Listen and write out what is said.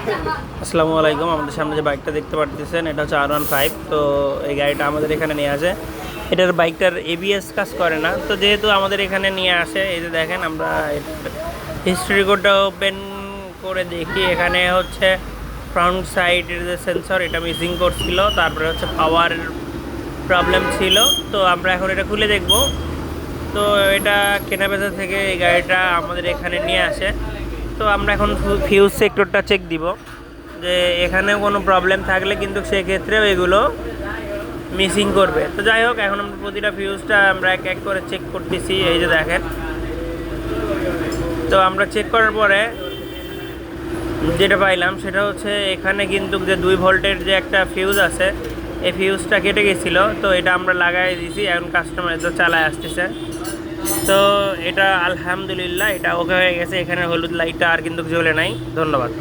আসসালামু আলাইকুম। আমাদের সামনে যে বাইকটা দেখতে পাচ্ছেন এটা হচ্ছে R15। তো এই গাড়িটা আমাদের এখানে নিয়ে আসে। এটার বাইকটার এবিএস কাজ করে না, তো যেহেতু আমাদের এখানে নিয়ে আসে, এই যে দেখেন আমরা হিস্ট্রি কোডটা ওপেন করে দেখি। এখানে হচ্ছে ফ্রন্ট সাইডের যে সেন্সর এটা মিসিং করছিল, তারপরে হচ্ছে পাওয়ার প্রবলেম ছিল। তো আমরা এখন এটা খুলে দেখব। তো এটা কেনাবেচা থেকে এই গাড়িটা আমাদের এখানে নিয়ে আসে। তো আমরা এখন ফিউজ সেক্টরটা চেক দিব, যে এখানে কোনো প্রবলেম থাকলে কিন্তু সেক্ষেত্রেও এগুলো মিসিং করবে। তো যাই হোক, এখন আমরা প্রতিটা ফিউজটা আমরা এক এক করে চেক করতেছি। এই যে দেখেন, তো আমরা চেক করার পরে যেটা পাইলাম সেটা হচ্ছে এখানে কিন্তু যে 2 ভোল্টের যে একটা ফিউজ আছে, এই ফিউজটা কেটে গেছিলো। তো এটা আমরা লাগাই দিয়েছি, এখন কাস্টমার তো চালায় আসতেছে। তো এটা আলহামদুলিল্লাহ এটা ওকে হয়ে গেছে। এখানে হলুদ লাইটটা আর কিন্তু জ্বলে নাই। ধন্যবাদ।